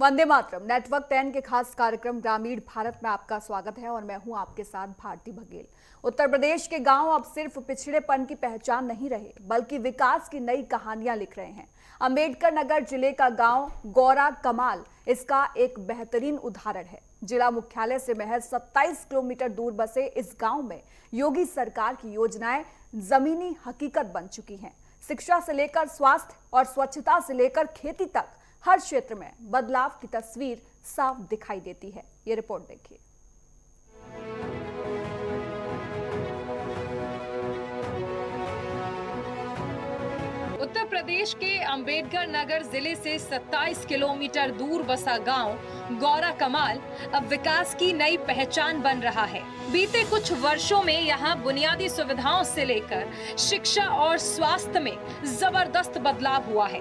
Vande Mataram network 10 के खास कार्यक्रम ग्रामीण भारत में आपका स्वागत है और मैं हूं आपके साथ भारती बघेल। उत्तर प्रदेश के गांव अब सिर्फ पिछड़ेपन की पहचान नहीं रहे बल्कि विकास की नई कहानियां लिख रहे हैं। अंबेडकर नगर जिले का गांव गौरा कमाल इसका एक बेहतरीन उदाहरण है। जिला मुख्यालय से महज 27 किलोमीटर दूर बसे इस गांव में योगी सरकार की योजनाएं जमीनी हकीकत बन चुकी हैं। शिक्षा से लेकर स्वास्थ्य और स्वच्छता से लेकर खेती तक हर क्षेत्र में बदलाव की तस्वीर साफ दिखाई देती है। ये रिपोर्ट देखिए। उत्तर प्रदेश के अंबेडकर नगर जिले से 27 किलोमीटर दूर बसा गांव गौरा कमाल अब विकास की नई पहचान बन रहा है। बीते कुछ वर्षों में यहां बुनियादी सुविधाओं से लेकर शिक्षा और स्वास्थ्य में जबरदस्त बदलाव हुआ है।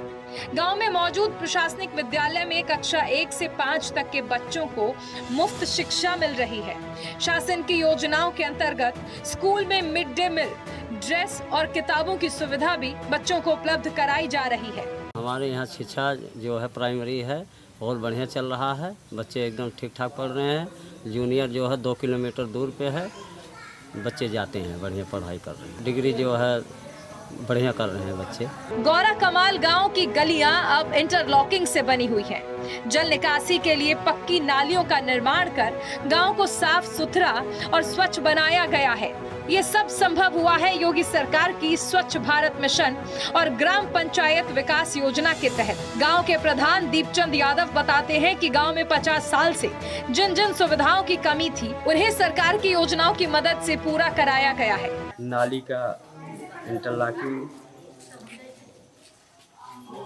गांव में मौजूद प्रशासनिक विद्यालय में कक्षा 1 से 5 तक के बच्चों को मुफ्त शिक्षा मिल रही है। शासन की योजनाओं के अंतर्गत स्कूल में मिड डे मील, ड्रेस और किताबों की सुविधा भी बच्चों को उपलब्ध कराई जा रही है। हमारे यहाँ शिक्षा जो है प्राइमरी है बहुत बढ़िया चल रहा है। बच्चे एकदम ठीक ठाक पढ़ रहे हैं। जूनियर जो है 2 किलोमीटर दूर पे है, बच्चे जाते हैं, बढ़िया पढ़ाई कर रहे हैं। डिग्री जो है बढ़िया कर रहे हैं बच्चे। गौरा कमाल गांव की गलियां अब इंटरलॉकिंग से बनी हुई हैं। जल निकासी के लिए पक्की नालियों का निर्माण कर गांव को साफ सुथरा और स्वच्छ बनाया गया है। ये सब संभव हुआ है योगी सरकार की स्वच्छ भारत मिशन और ग्राम पंचायत विकास योजना के तहत। गांव के प्रधान दीपचंद यादव बताते हैं कि गांव में 50 साल से जिन जिन सुविधाओं की कमी थी उन्हें सरकार की योजनाओं की मदद से पूरा कराया गया है। नाली का इंटरलॉकिंग,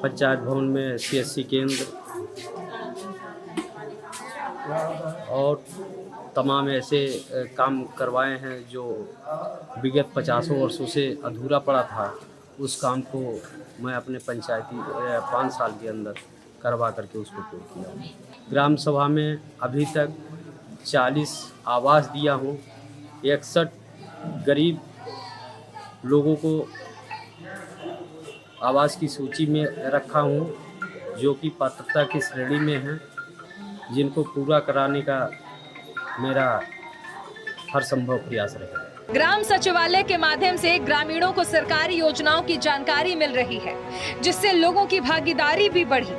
पंचायत भवन में CSC केंद्र और तमाम ऐसे काम करवाए हैं जो विगत 50 वर्षों से अधूरा पड़ा था। उस काम को मैं अपने पंचायती 5 साल के अंदर करवा करके उसको पूरा किया। ग्राम सभा में अभी तक 40 आवास दिया हूँ। 61 गरीब लोगों को आवास की सूची में रखा हूँ जो कि पात्रता की श्रेणी में हैं, जिनको पूरा कराने का मेरा हर संभव प्रयास रहेगा। ग्राम सचिवालय के माध्यम से ग्रामीणों को सरकारी योजनाओं की जानकारी मिल रही है, जिससे लोगों की भागीदारी भी बढ़ी।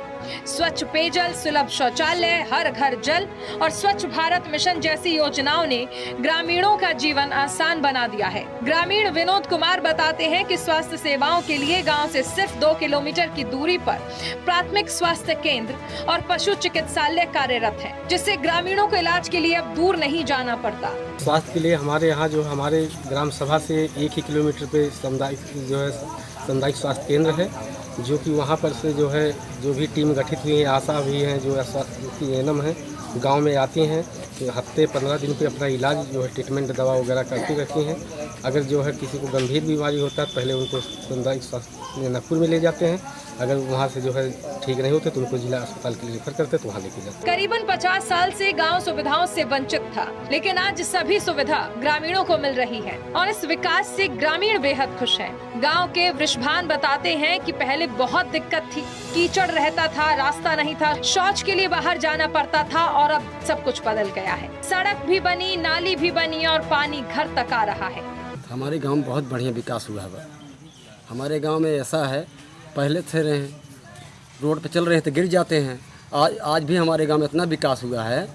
स्वच्छ पेयजल, सुलभ शौचालय, हर घर जल और स्वच्छ भारत मिशन जैसी योजनाओं ने ग्रामीणों का जीवन आसान बना दिया है। ग्रामीण विनोद कुमार बताते हैं कि स्वास्थ्य सेवाओं के लिए गांव से सिर्फ 2 किलोमीटर की दूरी पर प्राथमिक स्वास्थ्य केंद्र और पशु चिकित्सालय कार्यरत है, जिससे ग्रामीणों को इलाज के लिए अब दूर नहीं जाना पड़ता। स्वास्थ्य के लिए हमारे यहाँ जो हमारे ग्राम सभा से 1 ही किलोमीटर पे सामुदायिक स्वास्थ्य केंद्र है, जो कि वहाँ पर से जो भी टीम गठित हुई है, आशा भी हैं, जो स्वास्थ्य एएनएम हैं, गांव में आती हैं तो हफ्ते 15 दिन पे अपना इलाज ट्रीटमेंट दवा वगैरह करती रहती हैं। अगर किसी को गंभीर बीमारी होता है पहले उनको सामुदायिक स्वास्थ्य नागपुर में ले जाते हैं। अगर वहाँ से ठीक नहीं होते तो उनको जिला अस्पताल के लिए रेफर करते तो वहाँ लेके जाते। करीबन 50 साल से गांव सुविधाओं से वंचित था, लेकिन आज सभी सुविधा ग्रामीणों को मिल रही है और इस विकास से ग्रामीण बेहद खुश हैं। गांव के वृषभान बताते हैं कि पहले बहुत दिक्कत थी, कीचड़ रहता था, रास्ता नहीं था, शौच के लिए बाहर जाना पड़ता था और अब सब कुछ बदल गया है। सड़क भी बनी, नाली भी बनी और पानी घर तक आ रहा है। हमारे गांव में बहुत बढ़िया विकास हुआ है। हमारे गांव में ऐसा है, पहले थे रहे रोड पे चल रहे थे गिर जाते हैं। आज भी हमारे गांव में इतना विकास हुआ है,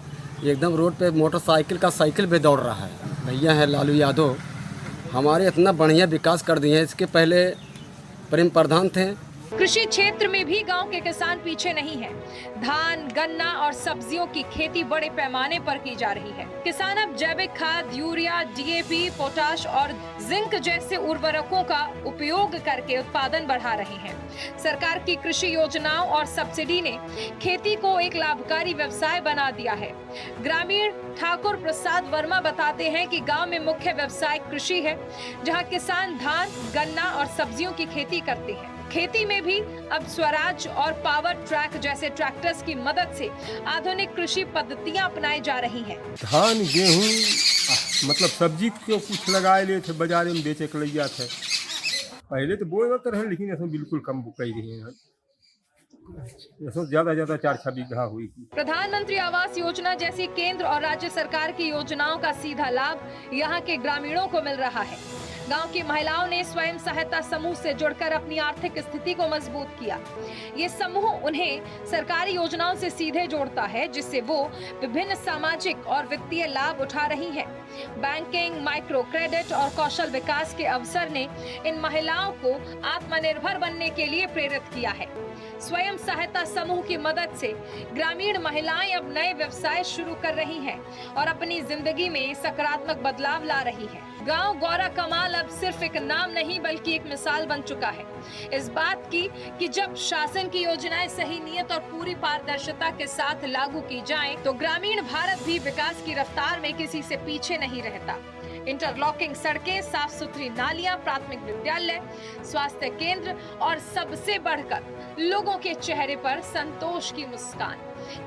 एकदम रोड पे मोटरसाइकिल का साइकिल पे दौड़ रहा है। भैया है लालू यादव, हमारे इतना बढ़िया विकास कर दिए हैं। इसके पहले प्रेम प्रधान थे। कृषि क्षेत्र में भी गांव के किसान पीछे नहीं हैं। धान, गन्ना और सब्जियों की खेती बड़े पैमाने पर की जा रही है। किसान अब जैविक खाद, यूरिया, DAP, पोटाश और जिंक जैसे उर्वरकों का उपयोग करके उत्पादन बढ़ा रहे हैं। सरकार की कृषि योजनाओं और सब्सिडी ने खेती को एक लाभकारी व्यवसाय बना दिया है। ग्रामीण ठाकुर प्रसाद वर्मा बताते हैं कि गांव में मुख्य व्यवसाय कृषि है, जहां किसान धान, गन्ना और सब्जियों की खेती करते हैं। खेती में भी अब स्वराज और पावर ट्रैक जैसे ट्रैक्टर्स की मदद से आधुनिक कृषि पद्धतियां अपनाई जा रही हैं। धान, गेहूं मतलब सब्जी को कुछ लगाए ले थे, बाजार में बेचे के लिया थे। पहले तो बोए होते रहे, लेकिन इसमें बिल्कुल कम बुकाई रही है। इसमें ज़्यादा 4-6 बीघा हुई। प्रधानमंत्री आवास योजना जैसी केंद्र और राज्य सरकार की योजनाओं का सीधा लाभ यहाँ के ग्रामीणों को मिल रहा है। गांव की महिलाओं ने स्वयं सहायता समूह से जुड़कर अपनी आर्थिक स्थिति को मजबूत किया। ये समूह उन्हें सरकारी योजनाओं से सीधे जोड़ता है, जिससे वो विभिन्न सामाजिक और वित्तीय लाभ उठा रही हैं। बैंकिंग, माइक्रो क्रेडिट और कौशल विकास के अवसर ने इन महिलाओं को आत्मनिर्भर बनने के लिए प्रेरित किया है। स्वयं सहायता समूह की मदद से ग्रामीण महिलाएं अब नए व्यवसाय शुरू कर रही हैं और अपनी जिंदगी में सकारात्मक बदलाव ला रही हैं। गांव गौरा कमाल अब सिर्फ एक नाम नहीं बल्कि एक मिसाल बन चुका है इस बात की कि जब शासन की योजनाएं सही नियत और पूरी पारदर्शिता के साथ लागू की जाएं, तो ग्रामीण भारत भी विकास की रफ्तार में किसी से पीछे नहीं रहता। इंटरलॉकिंग सड़कें, साफ सुथरी नालियां, प्राथमिक विद्यालय, स्वास्थ्य केंद्र और सबसे बढ़कर लोगों के चेहरे पर संतोष की मुस्कान,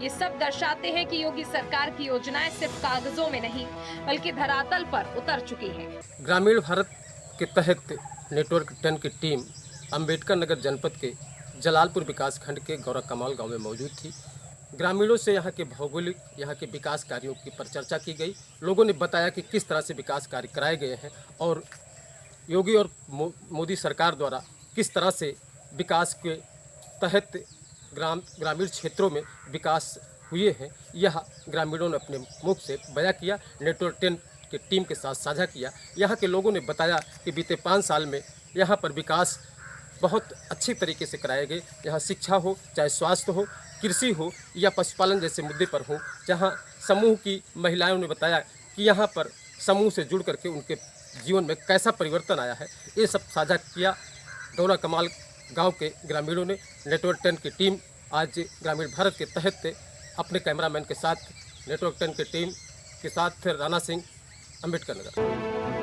ये सब दर्शाते हैं कि योगी सरकार की योजनाएं सिर्फ कागजों में नहीं बल्कि धरातल पर उतर चुकी है। ग्रामीण भारत के तहत नेटवर्क 10 की टीम अंबेडकर नगर जनपद के जलालपुर विकास खंड के गौरा कमाल गाँव में मौजूद थी। ग्रामीणों से यहाँ के भौगोलिक, यहाँ के विकास कार्यों की पर चर्चा की गई। लोगों ने बताया कि किस तरह से विकास कार्य कराए गए हैं और योगी और मोदी सरकार द्वारा किस तरह से विकास के तहत ग्रामीण क्षेत्रों में विकास हुए हैं। यह ग्रामीणों ने अपने मुख से बयां किया, नेटवर्क 10 की टीम के साथ साझा किया। यहाँ के लोगों ने बताया कि बीते 5 साल में यहाँ पर विकास बहुत अच्छी तरीके से कराए गए। यहाँ शिक्षा हो, चाहे स्वास्थ्य हो, कृषि हो या पशुपालन जैसे मुद्दे पर हो, जहाँ समूह की महिलाओं ने बताया कि यहाँ पर समूह से जुड़ करके उनके जीवन में कैसा परिवर्तन आया है, ये सब साझा किया। गौरा कमाल गांव के ग्रामीणों ने नेटवर्क 10 की टीम आज ग्रामीण भारत के तहत अपने कैमरामैन के साथ नेटवर्क 10 की टीम के साथ राणा सिंह, अंबेडकर नगर।